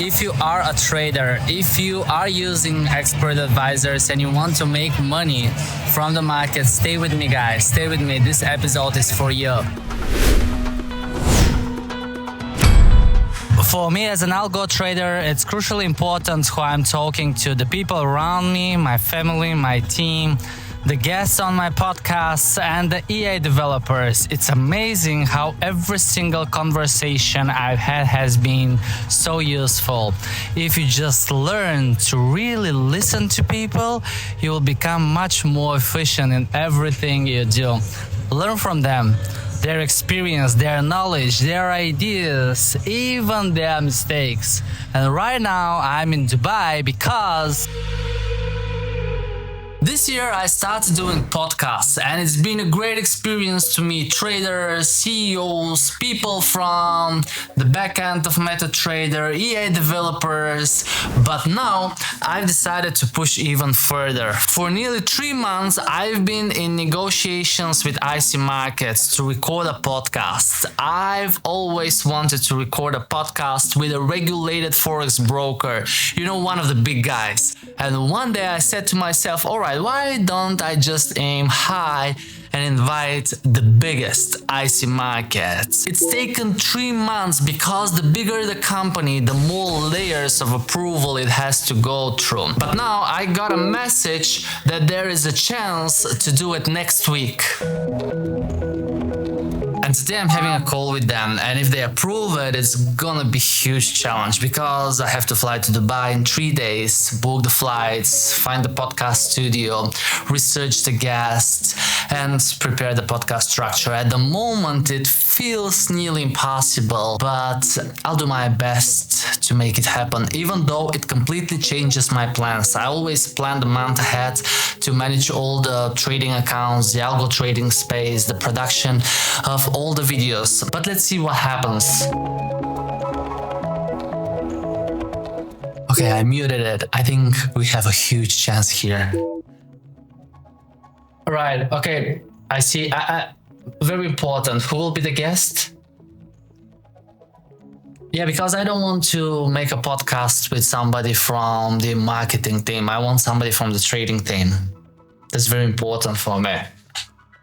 If you are a trader, if you are using expert advisors and you want to make money from the market, stay with me, guys. Stay with me. This episode is for you. For me as an algo trader, it's crucially important who I'm talking to, the people around me, my family, my team, the guests on my podcasts, and the EA developers. It's amazing how every single conversation I've had has been so useful. If you just learn to really listen to people, you will become much more efficient in everything you do. Learn from them, their experience, their knowledge, their ideas, even their mistakes. And right now I'm in Dubai because this year I started doing podcasts, and it's been a great experience to meet traders, CEOs, people from the back end of MetaTrader, EA developers. But now I've decided to push even further. For nearly 3 months, I've been in negotiations with IC Markets to record a podcast. I've always wanted to record a podcast with a regulated forex broker, one of the big guys. And one day I said to myself, all right, why don't I just aim high and invite the biggest IC markets? It's taken 3 months because the bigger the company, the more layers of approval it has to go through. But now I got a message that there is a chance to do it next week. And today I'm having a call with them, and if they approve it, it's gonna be a huge challenge because I have to fly to Dubai in 3 days, book the flights, find the podcast studio, research the guests, and prepare the podcast structure. At the moment, it feels nearly impossible, but I'll do my best to make it happen, even though it completely changes my plans. I always plan the month ahead to manage all the trading accounts, the algo trading space, the production of all the videos. But let's see what happens. Okay, I muted it. I think we have a huge chance here. Right, okay. I see. Very important. Who will be the guest? Yeah, because I don't want to make a podcast with somebody from the marketing team. I want somebody from the trading team. That's very important for me.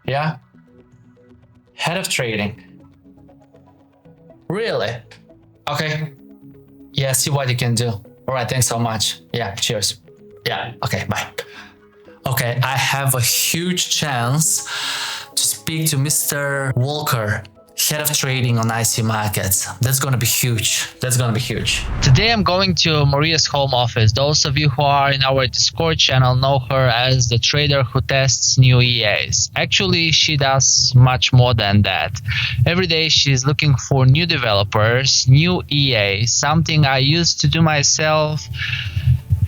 Yeah? Head of trading. Really? Okay. Yeah, see what you can do. All right, thanks so much. Yeah, cheers. Yeah, okay, bye. Okay, I have a huge chance to speak to Mr. Walker, head of trading on IC Markets. That's gonna be huge. Today I'm going to Maria's home office. Those of you who are in our Discord channel know her as the trader who tests new EAs. Actually, she does much more than that. Every day she's looking for new developers, new EAs, something I used to do myself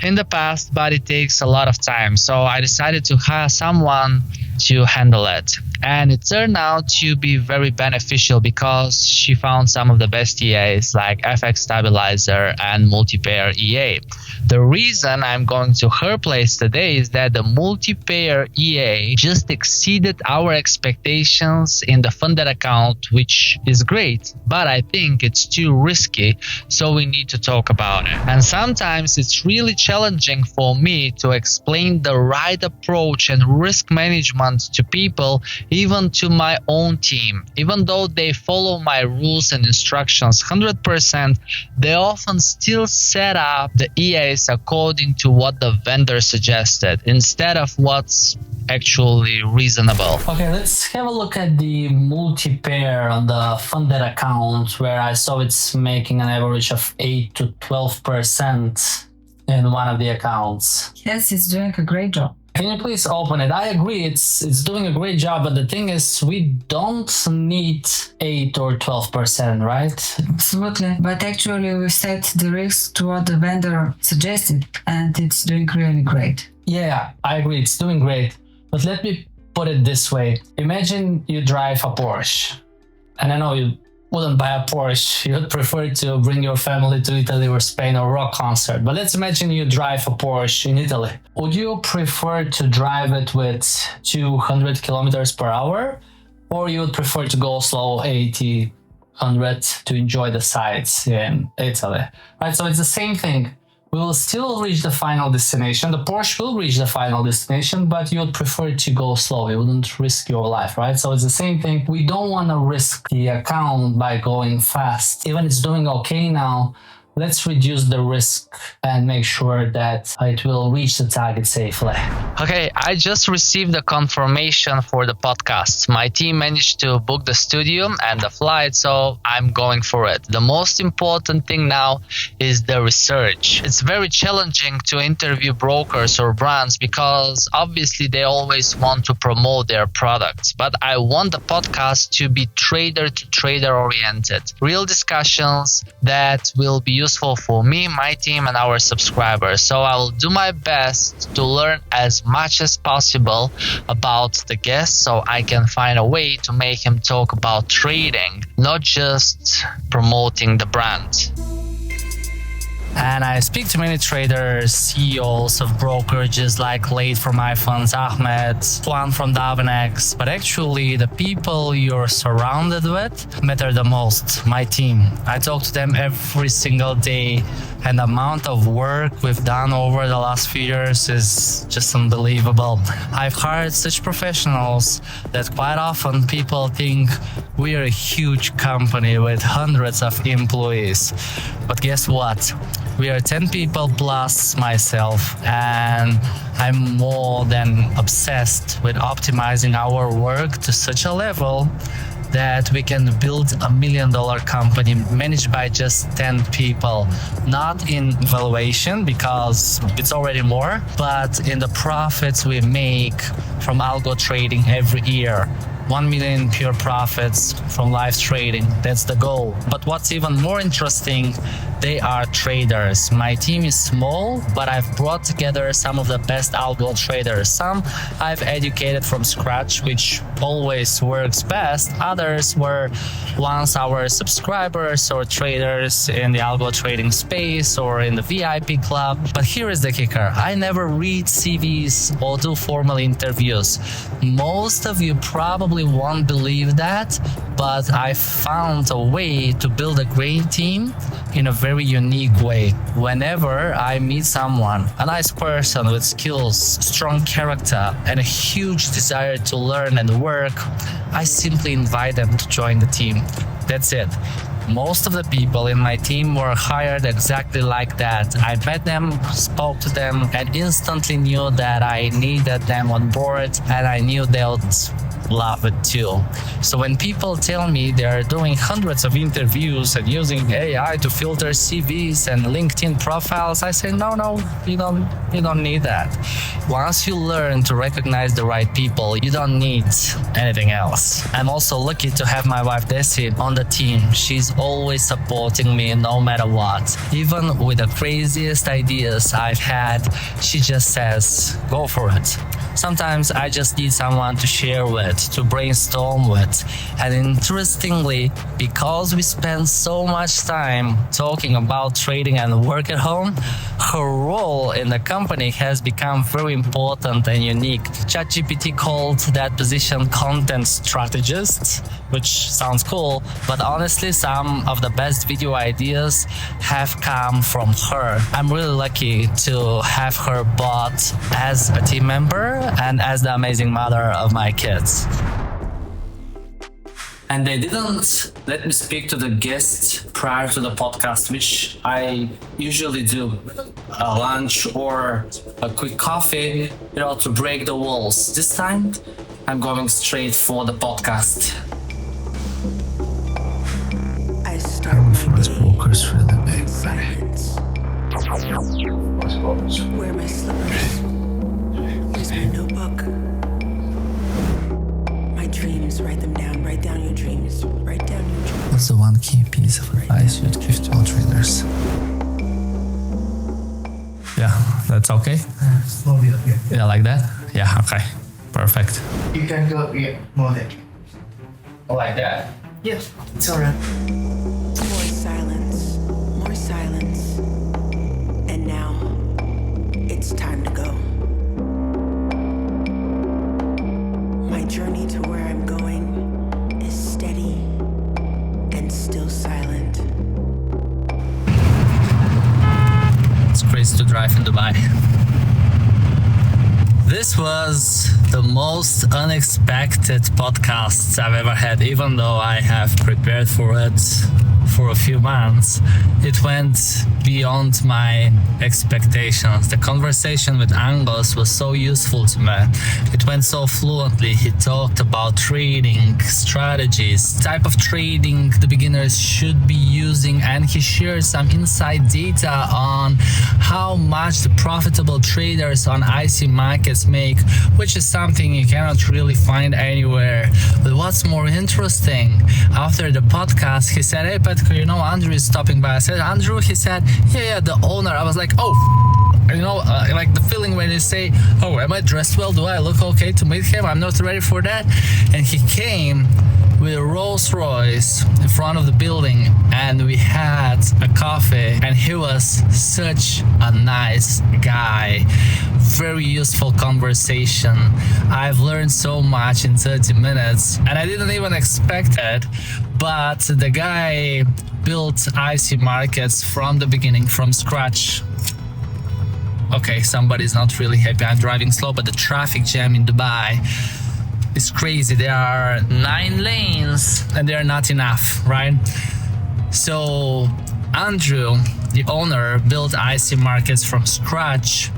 in the past, but it takes a lot of time. So I decided to hire someone to handle it. And it turned out to be very beneficial because she found some of the best EAs like FX Stabilizer and Multipayer EA. The reason I'm going to her place today is that the Multipayer EA just exceeded our expectations in the funded account, which is great, but I think it's too risky, so we need to talk about it. And sometimes it's really challenging for me to explain the right approach and risk management to people, even to my own team. Even though they follow my rules and instructions 100%, they often still set up the EAs according to what the vendor suggested instead of what's actually reasonable. Okay, let's have a look at the multi-pair on the funded account, where I saw it's making an average of 8 to 12% in one of the accounts. Yes, it's doing a great job. Can you please open it? I agree, it's doing a great job, but the thing is, we don't need 8 or 12%, right? Absolutely. But actually, we set the risk to what the vendor suggested, and it's doing really great. Yeah, I agree, it's doing great. But let me put it this way. Imagine you drive a Porsche. And I know you wouldn't buy a Porsche. You'd prefer to bring your family to Italy or Spain or rock concert. But let's imagine you drive a Porsche in Italy. Would you prefer to drive it with 200 kilometers per hour? Or you would prefer to go slow 80 100 to enjoy the sights in Italy, right? So it's the same thing. We will still reach the final destination. The Porsche will reach the final destination, but you would prefer to go slow. You wouldn't risk your life, right? So it's the same thing. We don't want to risk the account by going fast. Even it's doing okay now, let's reduce the risk and make sure that it will reach the target safely. Okay, I just received the confirmation for the podcast. My team managed to book the studio and the flight, so I'm going for it. The most important thing now is the research. It's very challenging to interview brokers or brands because obviously they always want to promote their products. But I want the podcast to be trader to trader oriented. Real discussions that will be useful for me, my team, and our subscribers. So I will do my best to learn as much as possible about the guest so I can find a way to make him talk about trading, not just promoting the brand. And I speak to many traders, CEOs of brokerages like Late from iPhones, Ahmed, Juan from Davenex. But actually, the people you're surrounded with matter the most. My team. I talk to them every single day, and the amount of work we've done over the last few years is just unbelievable. I've hired such professionals that quite often people think we are a huge company with hundreds of employees. But guess what? We are 10 people plus myself, and I'm more than obsessed with optimizing our work to such a level that we can build $1 million company managed by just 10 people, not in valuation because it's already more, but in the profits we make from algo trading every year. 1 million pure profits from live trading. That's the goal. But what's even more interesting, they are traders. My team is small, but I've brought together some of the best algo traders. Some I've educated from scratch, which always works best. Others were once our subscribers or traders in the algo trading space or in the VIP club. But here is the kicker. I never read CVs or do formal interviews. Most of you probably won't believe that, but I found a way to build a great team in a very unique way. Whenever I meet someone, a nice person with skills, strong character, and a huge desire to learn and work, I simply invite them to join the team. That's it. Most of the people in my team were hired exactly like that. I met them, spoke to them, and instantly knew that I needed them on board, and I knew they would love it too. So when people tell me they are doing hundreds of interviews and using AI to filter CVs and LinkedIn profiles, I say, no, you don't need that. Once you learn to recognize the right people, you don't need anything else. I'm also lucky to have my wife Desi on the team. She's always supporting me no matter what. Even with the craziest ideas I've had, she just says, go for it. Sometimes I just need someone to share with, to brainstorm with. And interestingly, because we spend so much time talking about trading and work at home, her role in the company has become very important and unique. ChatGPT called that position content strategist, which sounds cool, but honestly, some of the best video ideas have come from her. I'm really lucky to have her both as a team member and as the amazing mother of my kids. And they didn't let me speak to the guests prior to the podcast, which I usually do. A lunch or a quick coffee, to break the walls. This time, I'm going straight for the podcast. I start my day brokers for the big silence. Wear my slippers. Use my notebook. My dreams, write them down. Write down your dreams. Write down your dreams. What's the one key piece of advice you'd give to all traders? Yeah, that's okay? Slowly up, yeah. Yeah, like that? Yeah, okay. Perfect. You can go, yeah, more than. Like that? Yeah, it's alright. More silence. More silence. And now, it's time to go. My journey to where I'm going is steady and still. is to drive in Dubai. This was the most unexpected podcast I've ever had, even though I have prepared for it for a few months. It went beyond my expectations. The conversation with Angos was so useful to me. It went so fluently. He talked about trading strategies, type of trading the beginners should be using, and he shared some inside data on how much the profitable traders on IC markets make, which is something you cannot really find anywhere. But what's more interesting, after the podcast, he said, "Hey Petko, you know, Andrew is stopping by." I said, "Andrew?" He said, yeah, the owner." I was like, oh, like the feeling when you say, "Oh, am I dressed well? Do I look okay to meet him? I'm not ready for that." And he came with a Rolls Royce in front of the building, and we had a coffee, and he was such a nice guy. Very useful conversation. I've learned so much in 30 minutes, and I didn't even expect it. But the guy built IC markets from the beginning, from scratch. Okay, somebody's not really happy I'm driving slow, but the traffic jam in Dubai is crazy. There are 9 lanes and they're not enough, right? So Andrew, the owner, built IC markets from scratch,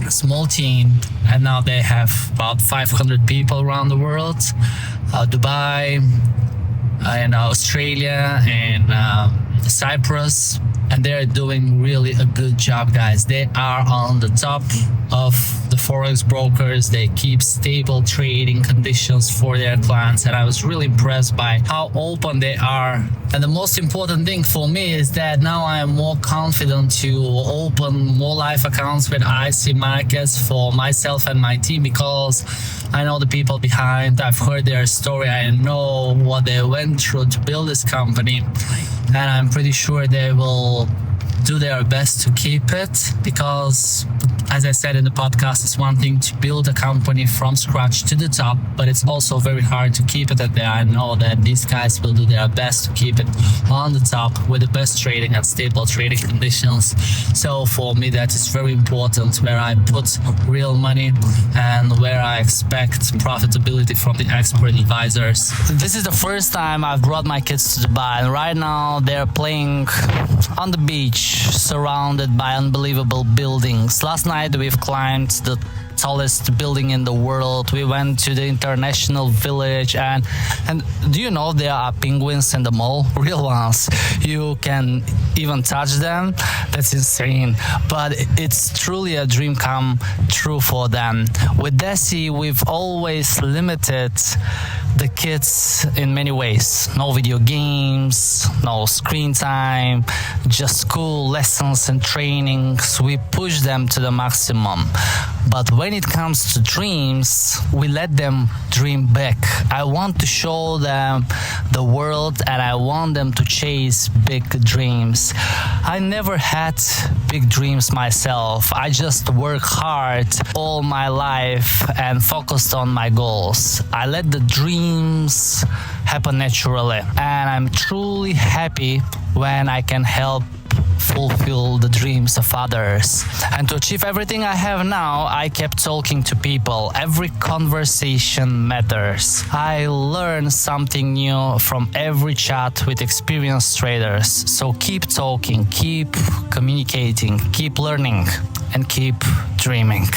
a small team, and now they have about 500 people around the world. Dubai, in Australia, and Cyprus, and they're doing really a good job, guys. They are on the top of the forex brokers. They keep stable trading conditions for their clients, and I was really impressed by how open they are. And the most important thing for me is that now I am more confident to open more live accounts with IC markets for myself and my team, because I know the people behind. I've heard their story. I know what they went through to build this company, and I'm pretty sure they will do their best to keep it, because as I said in the podcast, it's one thing to build a company from scratch to the top, but it's also very hard to keep it at there. I know that these guys will do their best to keep it on the top with the best trading and stable trading conditions. So for me, that is very important, where I put real money and where I expect profitability from the expert advisors. This is the first time I've brought my kids to Dubai, and right now they're playing on the beach, surrounded by unbelievable buildings. Last night we've climbed the tallest building in the world. We went to the international village, and do you know there are penguins in the mall? Real ones. You can even touch them. That's insane. But it's truly a dream come true for them. With Desi, we've always limited the kids in many ways. No video games, no screen time, just school lessons and trainings. We push them to the maximum. But when it comes to dreams, we let them dream big. I want to show them the world, and I want them to chase big dreams. I never had big dreams myself. I just work hard all my life and focused on my goals. I let the dreams happen naturally, and I'm truly happy when I can help fulfill the dreams of others. And to achieve everything I have now, I kept talking to people. Every conversation matters. I learn something new from every chat with experienced traders. So keep talking, keep communicating, keep learning, and keep dreaming.